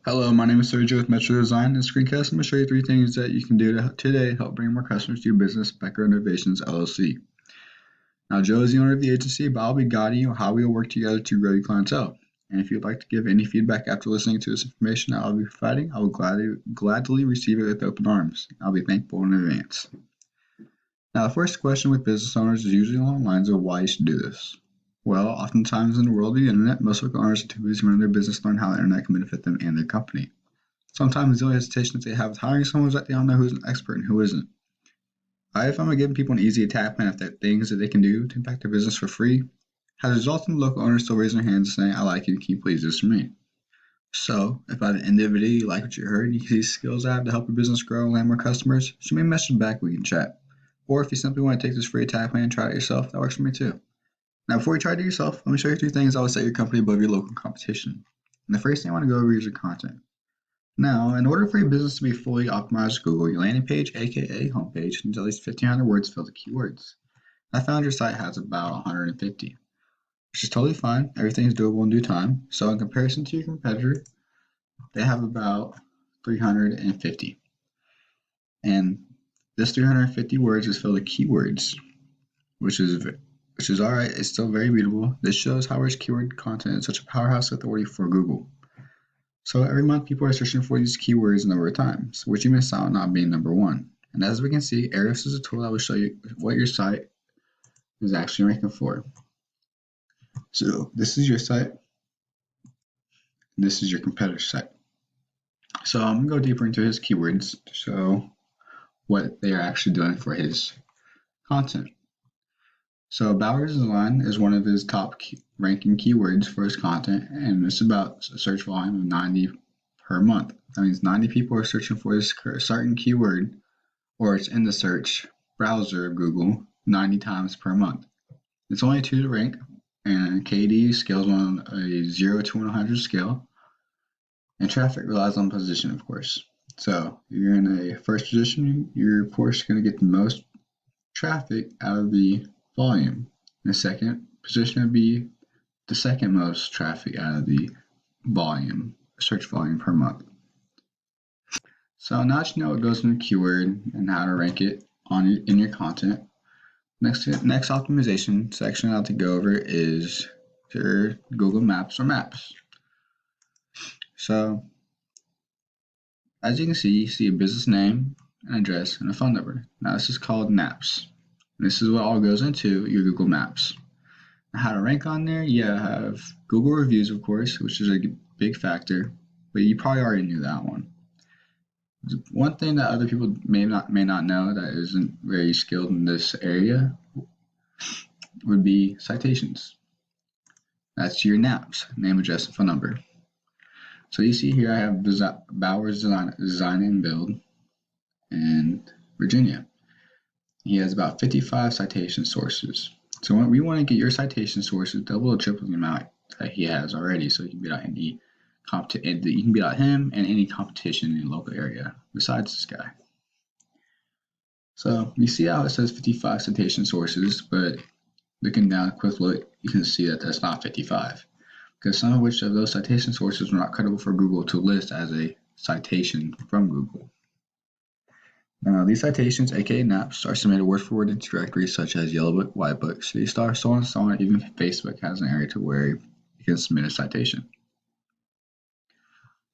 Hello, my name is Sergio with Metro Design. In this screencast, I'm going to show you three things that you can do today to help bring more customers to your business, BECA Renovations, LLC. Now, Joe is the owner of the agency, but I'll be guiding you on how we will work together to grow your clientele. And if you'd like to give any feedback after listening to this information that I'll be providing, I will gladly receive it with open arms. I'll be thankful in advance. Now, the first question with business owners is usually along the lines of why you should do this. Well, oftentimes in the world of the internet, most local owners are too busy running their business to learn how the internet can benefit them and their company. Sometimes the only hesitation that they have with hiring someone is that they don't know who's an expert and who isn't. I found by giving people an easy attack plan of the things that they can do to impact their business for free has resulted in local owners still raising their hands and saying, I like you, can you please do this for me? So, if by the end of the video you like what you heard and you see skills I have to help your business grow and land more customers, shoot me a message back, we can chat. Or if you simply want to take this free attack plan and try it yourself, that works for me too. Now, before you try it yourself, let me show you three things that will set your company above your local competition. And the first thing I want to go over is your content. Now, in order for your business to be fully optimized with Google, your landing page, aka homepage, needs at least 1,500 words filled with keywords. I found your site has about 150, which is totally fine. Everything is doable in due time. So, in comparison to your competitor, they have about 350. And this 350 words is filled with keywords, which is all right. It's still very beatable. This shows how rich keyword content is such a powerhouse authority for Google. So every month people are searching for these keywords a number of times, which you miss out on not being number one. And as we can see, Ahrefs is a tool that will show you what your site is actually ranking for. So this is your site, and this is your competitor's site. So I'm going to go deeper into his keywords to show what they are actually doing for his content. So Bowers Design is one of his top ranking keywords for his content, and it's about a search volume of 90 per month. That means 90 people are searching for this certain keyword, or it's in the search browser of Google 90 times per month. It's only 2 to rank, and KD scales on a 0 to 100 scale, and traffic relies on position, of course. So if you're in a first position, you're of course going to get the most traffic out of the volume. In the second position would be the second most traffic out of the volume, search volume per month. So now that you know what goes in a keyword and how to rank it in your content, next optimization section I'd like to go over is your Google Maps or Maps. So as you can see, you see a business name, an address, and a phone number. Now this is called Maps. This is what all goes into your Google Maps. Now, how to rank on there? Yeah, I have Google reviews, of course, which is a big factor, but you probably already knew that one. One thing that other people may not know that isn't very skilled in this area would be citations. That's your NAPs, name, address, and phone number. So you see here I have Bowers Design and Build in Virginia. He has about 55 citation sources. So we want to get your citation sources double or triple the amount that he has already, so you can beat out you can beat out him and any competition in the local area besides this guy. So you see how it says 55 citation sources, but looking down a quick look, you can see that that's not 55, because some of which of those citation sources were not credible for Google to list as a citation from Google. Now, these citations, aka NAPs, are submitted word for word into directories such as Yellow Book, White Book, City Star, so on and so on. Even Facebook has an area to where you can submit a citation.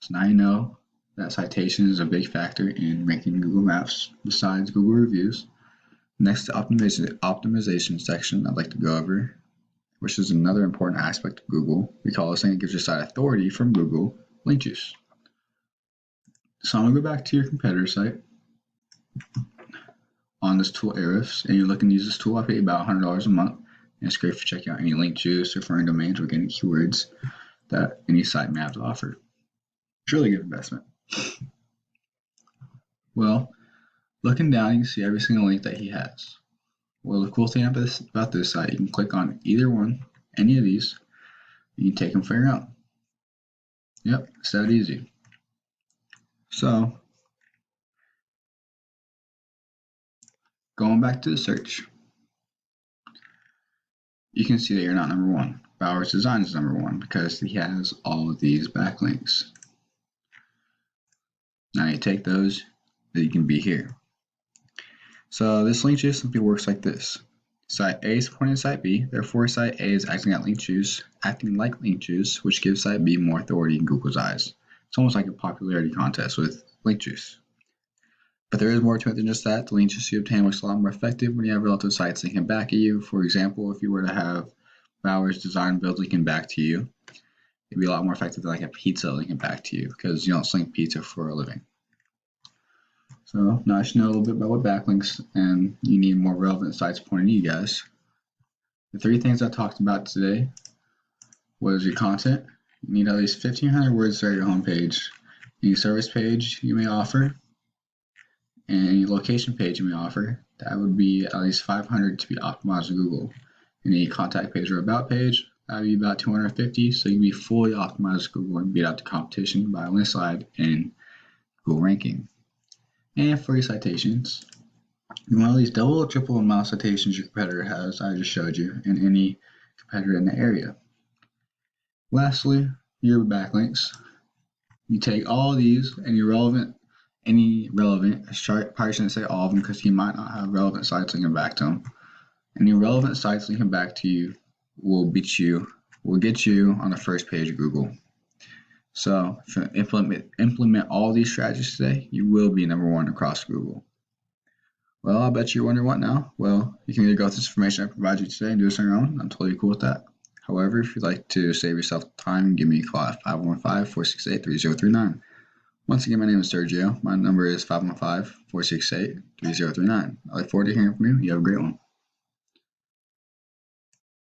So now you know that citation is a big factor in ranking Google Maps besides Google reviews. Next, the optimization section I'd like to go over, which is another important aspect of Google. We call this thing that gives your site authority from Google, link juice. So I'm going to go back to your competitor site on this tool Ahrefs, and you're looking to use this tool. I pay about $100 a month, and it's great for checking out any link juice, referring domains, or getting keywords that any site may have to offer. It's a really good investment. Well, looking down, you can see every single link that he has. Well, the cool thing about this site, you can click on either one, any of these, and you can take them for your own. Yep, it's that easy. So, going back to the search, you can see that you're not number one. Bowers Design is number one because he has all of these backlinks. Now you take those, that you can be here. So this link juice simply works like this. Site A is pointing to Site B, therefore Site A is acting like link juice, which gives Site B more authority in Google's eyes. It's almost like a popularity contest with link juice. But there is more to it than just that. The link juice you obtain works a lot more effective when you have relative sites linking back at you. For example, if you were to have Bauer's Design Build linking back to you, it'd be a lot more effective than like a pizza linking back to you because you don't link pizza for a living. So now I should know a little bit about what backlinks, and you need more relevant sites pointing to you guys. The 3 things I talked about today was your content. You need at least 1,500 words to start your homepage, any service page you may offer, and any location page you may offer. That would be at least 500 to be optimized in Google. Any contact page or about page, that would be about 250, so you can be fully optimized in Google and beat out the competition by a landslide in Google ranking. And for your citations, you want at least double or triple the amount of citations your competitor has, I just showed you, and any competitor in the area. Lastly, your backlinks. You take all of these and any relevant, I probably shouldn't say all of them because you might not have relevant sites linking back to them. Any relevant sites linking back to you will get you on the first page of Google. So if you implement all these strategies today, you will be #1 across Google. Well, I bet you're wondering what now? Well, you can either go with this information I provide you today and do this on your own. I'm totally cool with that. However, if you'd like to save yourself time, give me a call at 515-468-3039. Once again, my name is Sergio. My number is 515-468-3039. I look forward to hearing from you. You have a great one.